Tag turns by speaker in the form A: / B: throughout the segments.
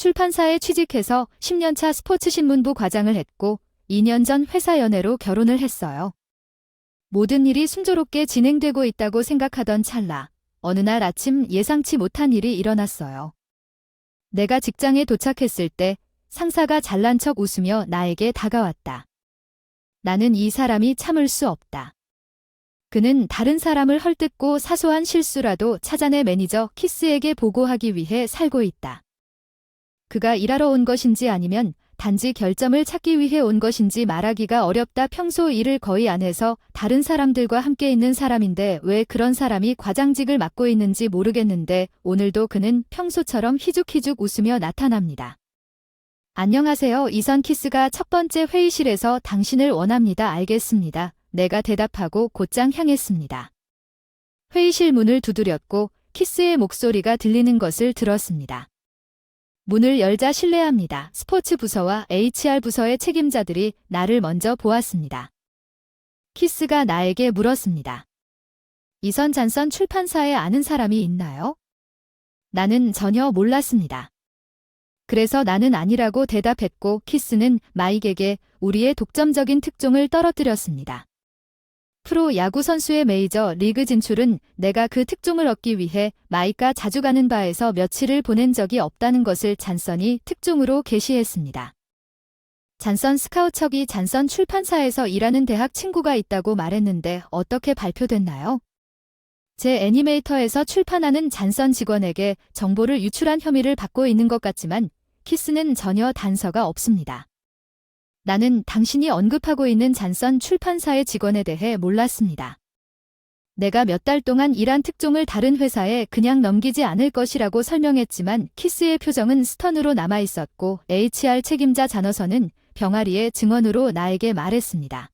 A: 출판사에 취직해서 10년차 스포츠신문부 과장을 했고 2년 전 회사 연애로 결혼을 했어요. 모든 일이 순조롭게 진행되고 있다고 생각하던 찰나 어느 날 아침 예상치 못한 일이 일어났어요. 내가 직장에 도착했을 때 상사가 잘난 척 웃으며 나에게 다가왔다. 나는 이 사람이 참을 수 없다. 그는 다른 사람을 헐뜯고 사소한 실수라도 찾아내 매니저 키스에게 보고하기 위해 살고 있다. 그가 일하러 온 것인지 아니면 단지 결점을 찾기 위해 온 것인지 말하기가 어렵다. 평소 일을 거의 안 해서 다른 사람들과 함께 있는 사람인데 왜 그런 사람이 과장직을 맡고 있는지 모르겠는데 오늘도 그는 평소처럼 희죽희죽 웃으며 나타납니다. 안녕하세요. 이선 키스가 첫 번째 회의실에서 당신을 원합니다. 알겠습니다. 내가 대답하고 곧장 향했습니다. 회의실 문을 두드렸고 키스의 목소리가 들리는 것을 들었습니다. 문을 열자 실례합니다. 스포츠 부서와 HR 부서의 책임자들이 나를 먼저 보았습니다. 키스가 나에게 물었습니다. 이선 잔선 출판사에 아는 사람이 있나요? 나는 전혀 몰랐습니다. 그래서 나는 아니라고 대답했고 키스는 마이크에게 우리의 독점적인 특종을 떨어뜨렸습니다. 프로 야구 선수의 메이저 리그 진출은 내가 그 특종을 얻기 위해 마이크가 자주 가는 바에서 며칠을 보낸 적이 없다는 것을 잔선이 특종으로 게시했습니다. 잔선 스카우트 척이 잔선 출판사에서 일하는 대학 친구가 있다고 말했는데 어떻게 발표됐나요? 제 애니메이터에서 출판하는 잔선 직원에게 정보를 유출한 혐의를 받고 있는 것 같지만 키스는 전혀 단서가 없습니다. 나는 당신이 언급하고 있는 잔선 출판사의 직원에 대해 몰랐습니다. 내가 몇 달 동안 일한 특종을 다른 회사에 그냥 넘기지 않을 것이라고 설명했지만 키스의 표정은 스턴으로 남아있었고 HR 책임자 잔어선은 병아리의 증언으로 나에게 말했습니다.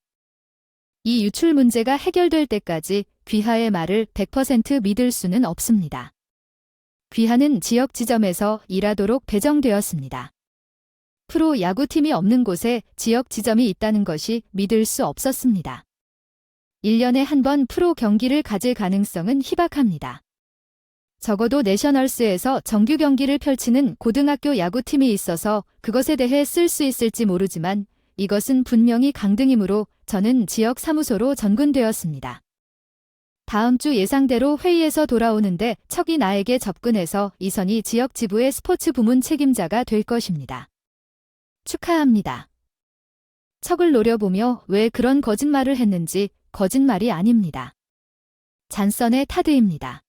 A: 이 유출 문제가 해결될 때까지 귀하의 말을 100% 믿을 수는 없습니다. 귀하는 지역 지점에서 일하도록 배정되었습니다. 프로 야구팀이 없는 곳에 지역 지점이 있다는 것이 믿을 수 없었습니다. 1년에 한 번 프로 경기를 가질 가능성은 희박합니다. 적어도 내셔널스에서 정규 경기를 펼치는 고등학교 야구팀이 있어서 그것에 대해 쓸 수 있을지 모르지만 이것은 분명히 강등이므로 저는 지역 사무소로 전근되었습니다. 다음 주 예상대로 회의에서 돌아오는데 척이 나에게 접근해서 이선이 지역 지부의 스포츠 부문 책임자가 될 것입니다. 축하합니다. 척을 노려보며 왜 그런 거짓말을 했는지 거짓말이 아닙니다. 잔선의 타드입니다.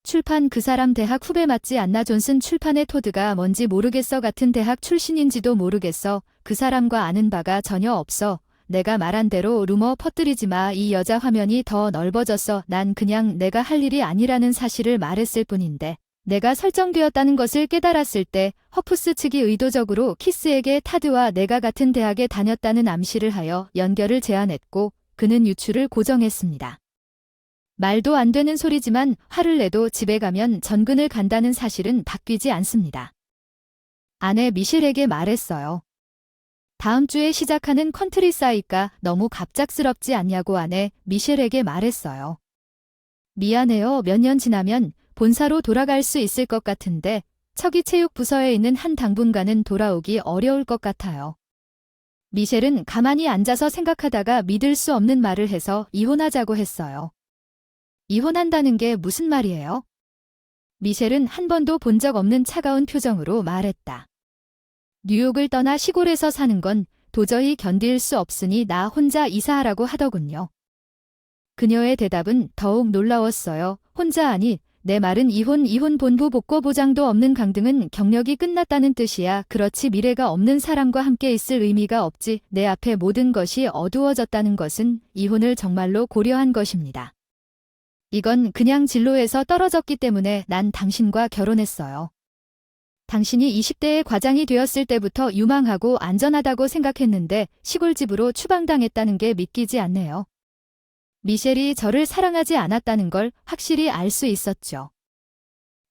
A: 출판 그 사람 대학 후배 맞지 않나 존슨 출판의 토드가 뭔지 모르겠어 같은 대학 출신인지도 모르겠어 그 사람과 아는 바가 전혀 없어 내가 말한 대로 루머 퍼뜨리지 마 이 여자 화면이 더 넓어졌어 난 그냥 내가 할 일이 아니라는 사실을 말했을 뿐인데 내가 설정되었다는 것을 깨달았을 때 허프스 측이 의도적으로 키스에게 타드와 내가 같은 대학에 다녔다는 암시를 하여 연결을 제안했고 그는 유출을 고정했습니다. 말도 안 되는 소리지만 화를 내도 집에 가면 전근을 간다는 사실은 바뀌지 않습니다. 아내 미셸에게 말했어요. 다음 주에 시작하는 컨트리사이드가 너무 갑작스럽지 않냐고 아내 미셸에게 말했어요. 미안해요. 몇 년 지나면 본사로 돌아갈 수 있을 것 같은데 척이 체육부서에 있는 한 당분간은 돌아오기 어려울 것 같아요. 미셸은 가만히 앉아서 생각하다가 믿을 수 없는 말을 해서 이혼하자고 했어요. 이혼한다는 게 무슨 말이에요? 미셸은 한 번도 본 적 없는 차가운 표정으로 말했다. 뉴욕을 떠나 시골에서 사는 건 도저히 견딜 수 없으니 나 혼자 이사하라고 하더군요. 그녀의 대답은 더욱 놀라웠어요. 혼자 아니, 내 말은 이혼 본부 복고 보장도 없는 강등은 경력이 끝났다는 뜻이야. 그렇지 미래가 없는 사람과 함께 있을 의미가 없지. 내 앞에 모든 것이 어두워졌다는 것은 이혼을 정말로 고려한 것입니다. 이건 그냥 진로에서 떨어졌기 때문에 난 당신과 결혼했어요. 당신이 20대의 과장이 되었을 때부터 유망하고 안전하다고 생각했는데 시골집으로 추방당했다는 게 믿기지 않네요. 미셸이 저를 사랑하지 않았다는 걸 확실히 알 수 있었죠.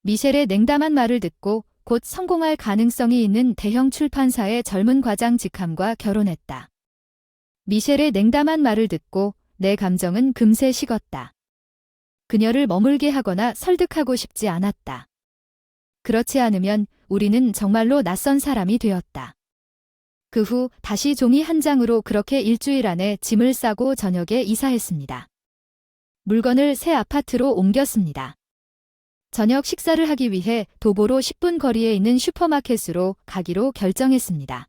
A: 미셸의 냉담한 말을 듣고 곧 성공할 가능성이 있는 대형 출판사의 젊은 과장 직함과 결혼했다. 미셸의 냉담한 말을 듣고 내 감정은 금세 식었다. 그녀를 머물게 하거나 설득하고 싶지 않았다. 그렇지 않으면 우리는 정말로 낯선 사람이 되었다. 그 후 다시 종이 한 장으로 그렇게 일주일 안에 짐을 싸고 저녁에 이사했습니다. 물건을 새 아파트로 옮겼습니다. 저녁 식사를 하기 위해 도보로 10분 거리에 있는 슈퍼마켓으로 가기로 결정했습니다.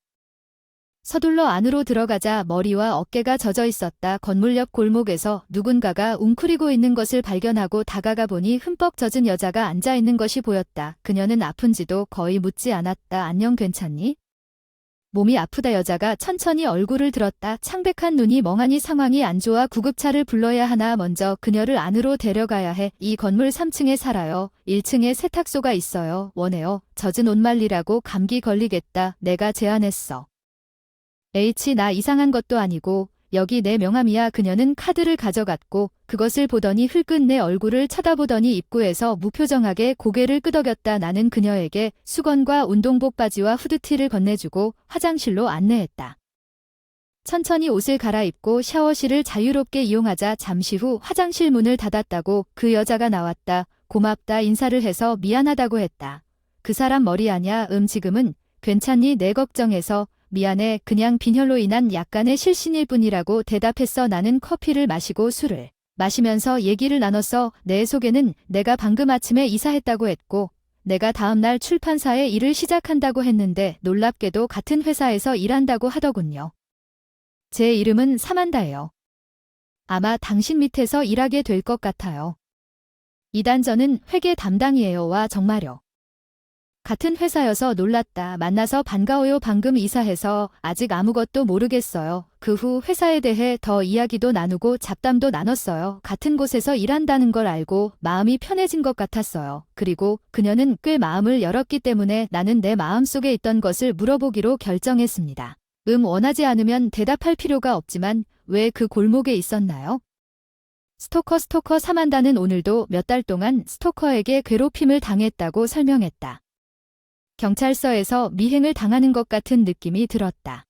A: 서둘러 안으로 들어가자 머리와 어깨가 젖어 있었다. 건물 옆 골목에서 누군가가 웅크리고 있는 것을 발견하고 다가가 보니 흠뻑 젖은 여자가 앉아 있는 것이 보였다. 그녀는 아픈지도 거의 묻지 않았다. 안녕, 괜찮니? 몸이 아프다. 여자가 천천히 얼굴을 들었다. 창백한 눈이 멍하니 상황이 안 좋아 구급차를 불러야 하나? 먼저 그녀를 안으로 데려가야 해. 이 건물 3층에 살아요. 1층에 세탁소가 있어요. 원해요. 젖은 옷 말리라고 감기 걸리겠다. 내가 제안했어. 나 이상한 것도 아니고 여기 내 명함이야. 그녀는 카드를 가져갔고 그것을 보더니 흘끗 내 얼굴을 쳐다보더니 입구에서 무표정하게 고개를 끄덕였다. 나는 그녀에게 수건과 운동복 바지와 후드티를 건네주고 화장실로 안내했다. 천천히 옷을 갈아입고 샤워실을 자유롭게 이용하자 잠시 후 화장실 문을 닫았다고 그 여자가 나왔다. 고맙다 인사를 해서 미안하다고 했다. 그 사람 머리 아냐? 지금은 괜찮니? 내 걱정해서 미안해. 그냥 빈혈로 인한 약간의 실신일 뿐이라고 대답했어. 나는 커피를 마시고 술을 마시면서 얘기를 나눴어. 내 소개는 내가 방금 아침에 이사했다고 했고 내가 다음날 출판사에 일을 시작한다고 했는데 놀랍게도 같은 회사에서 일한다고 하더군요. 제 이름은 사만다예요. 아마 당신 밑에서 일하게 될 것 같아요. 이단 저는 회계 담당이에요. 와 정말요. 같은 회사여서 놀랐다. 만나서 반가워요. 방금 이사해서 아직 아무것도 모르겠어요. 그 후 회사에 대해 더 이야기도 나누고 잡담도 나눴어요. 같은 곳에서 일한다는 걸 알고 마음이 편해진 것 같았어요. 그리고 그녀는 꽤 마음을 열었기 때문에 나는 내 마음속에 있던 것을 물어보기로 결정했습니다. 원하지 않으면 대답할 필요가 없지만 왜 그 골목에 있었나요? 스토커 사만다는 오늘도 몇 달 동안 스토커에게 괴롭힘을 당했다고 설명했다. 경찰서에서 미행을 당하는 것 같은 느낌이 들었다.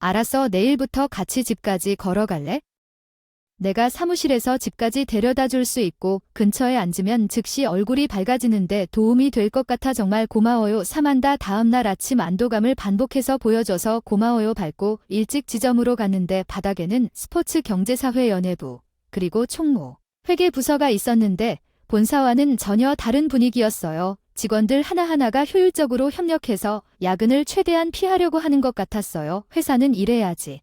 A: 알았어, 내일부터 같이 집까지 걸어갈래? 내가 사무실에서 집까지 데려다 줄 수 있고 근처에 앉으면 즉시 얼굴이 밝아지는데 도움이 될 것 같아. 정말 고마워요. 사만다. 다음날 아침 안도감을 반복해서 보여줘서 고마워요. 밝고 일찍 지점으로 갔는데 바닥에는 스포츠 경제사회 연예부 그리고 총무 회계 부서가 있었는데 본사와는 전혀 다른 분위기였어요. 직원들 하나하나가 효율적으로 협력해서 야근을 최대한 피하려고 하는 것 같았어요. 회사는 이래야지.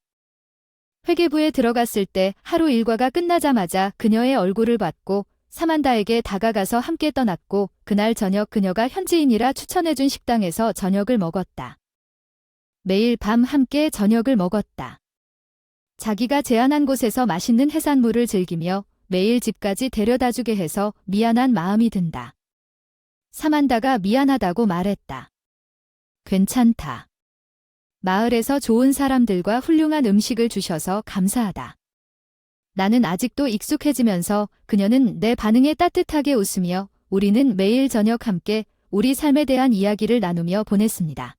A: 회계부에 들어갔을 때 하루 일과가 끝나자마자 그녀의 얼굴을 봤고 사만다에게 다가가서 함께 떠났고 그날 저녁 그녀가 현지인이라 추천해준 식당에서 저녁을 먹었다. 매일 밤 함께 저녁을 먹었다. 자기가 제안한 곳에서 맛있는 해산물을 즐기며 매일 집까지 데려다주게 해서 미안한 마음이 든다. 사만다가 미안하다고 말했다. 괜찮다. 마을에서 좋은 사람들과 훌륭한 음식을 주셔서 감사하다. 나는 아직도 익숙해지면서 그녀는 내 반응에 따뜻하게 웃으며 우리는 매일 저녁 함께 우리 삶에 대한 이야기를 나누며 보냈습니다.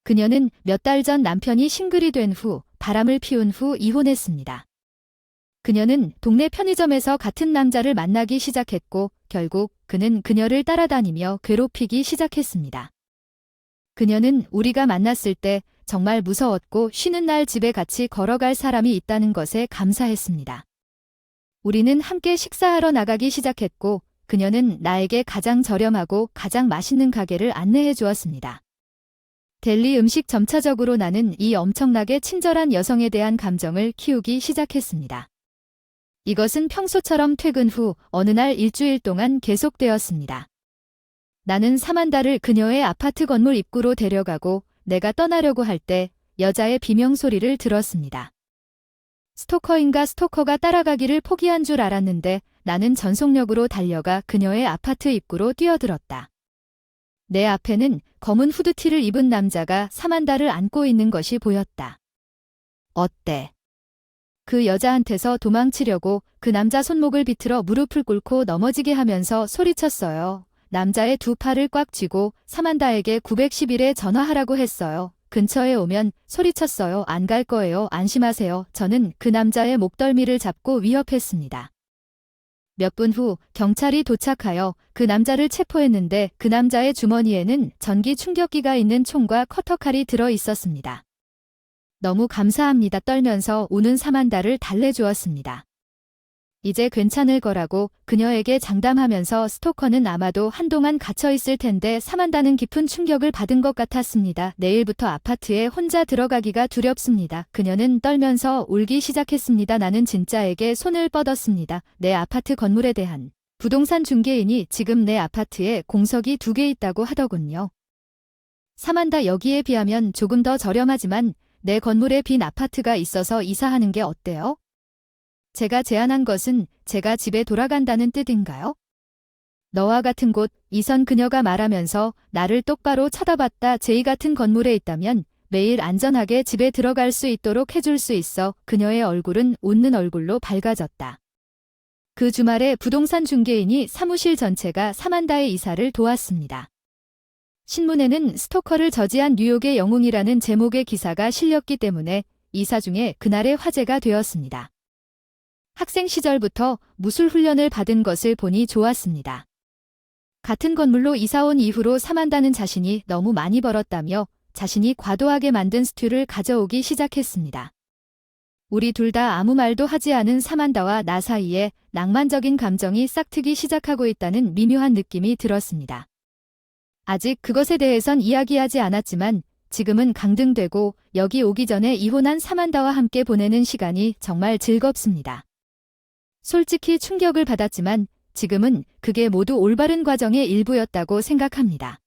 A: 그녀는 몇 달 전 남편이 싱글이 된 후 바람을 피운 후 이혼했습니다. 그녀는 동네 편의점에서 같은 남자를 만나기 시작했고 결국 그는 그녀를 따라다니며 괴롭히기 시작했습니다. 그녀는 우리가 만났을 때 정말 무서웠고 쉬는 날 집에 같이 걸어갈 사람이 있다는 것에 감사했습니다. 우리는 함께 식사하러 나가기 시작했고 그녀는 나에게 가장 저렴하고 가장 맛있는 가게를 안내해 주었습니다. 델리 음식 점차적으로 나는 이 엄청나게 친절한 여성에 대한 감정을 키우기 시작했습니다. 이것은 평소처럼 퇴근 후 어느 날 일주일 동안 계속되었습니다. 나는 사만다를 그녀의 아파트 건물 입구로 데려가고 내가 떠나려고 할 때 여자의 비명소리를 들었습니다. 스토커인가 스토커가 따라가기를 포기한 줄 알았는데 나는 전속력으로 달려가 그녀의 아파트 입구로 뛰어들었다. 내 앞에는 검은 후드티를 입은 남자가 사만다를 안고 있는 것이 보였다. 어때? 그 여자한테서 도망치려고 그 남자 손목을 비틀어 무릎을 꿇고 넘어지게 하면서 소리쳤어요. 남자의 두 팔을 꽉 쥐고 사만다에게 911에 전화하라고 했어요. 근처에 오면 소리쳤어요. 안 갈 거예요. 안심하세요. 저는 그 남자의 목덜미를 잡고 위협했습니다. 몇 분 후 경찰이 도착하여 그 남자를 체포했는데 그 남자의 주머니에는 전기 충격기가 있는 총과 커터칼이 들어 있었습니다. 너무 감사합니다 떨면서 우는 사만다를 달래주었습니다. 이제 괜찮을 거라고 그녀에게 장담하면서 스토커는 아마도 한동안 갇혀있을 텐데 사만다는 깊은 충격을 받은 것 같았습니다. 내일부터 아파트에 혼자 들어가기가 두렵습니다. 그녀는 떨면서 울기 시작했습니다. 나는 진짜에게 손을 뻗었습니다. 내 아파트 건물에 대한 부동산 중개인이 지금 내 아파트에 공석이 2개 있다고 하더군요. 사만다 여기에 비하면 조금 더 저렴하지만 내 건물에 빈 아파트가 있어서 이사하는 게 어때요? 제가 제안한 것은 제가 집에 돌아간다는 뜻인가요? 너와 같은 곳, 이선 그녀가 말하면서 나를 똑바로 쳐다봤다. 제이 같은 건물에 있다면 매일 안전하게 집에 들어갈 수 있도록 해줄 수 있어. 그녀의 얼굴은 웃는 얼굴로 밝아졌다. 그 주말에 부동산 중개인이 사무실 전체가 사만다의 이사를 도왔습니다. 신문에는 스토커를 저지한 뉴욕의 영웅이라는 제목의 기사가 실렸기 때문에 이사 중에 그날의 화제가 되었습니다. 학생 시절부터 무술 훈련을 받은 것을 보니 좋았습니다. 같은 건물로 이사온 이후로 사만다는 자신이 너무 많이 벌었다며 자신이 과도하게 만든 스튜를 가져오기 시작했습니다. 우리 둘 다 아무 말도 하지 않은 사만다와 나 사이에 낭만적인 감정이 싹트기 시작하고 있다는 미묘한 느낌이 들었습니다. 아직 그것에 대해선 이야기하지 않았지만 지금은 강등되고 여기 오기 전에 이혼한 사만다와 함께 보내는 시간이 정말 즐겁습니다. 솔직히 충격을 받았지만 지금은 그게 모두 올바른 과정의 일부였다고 생각합니다.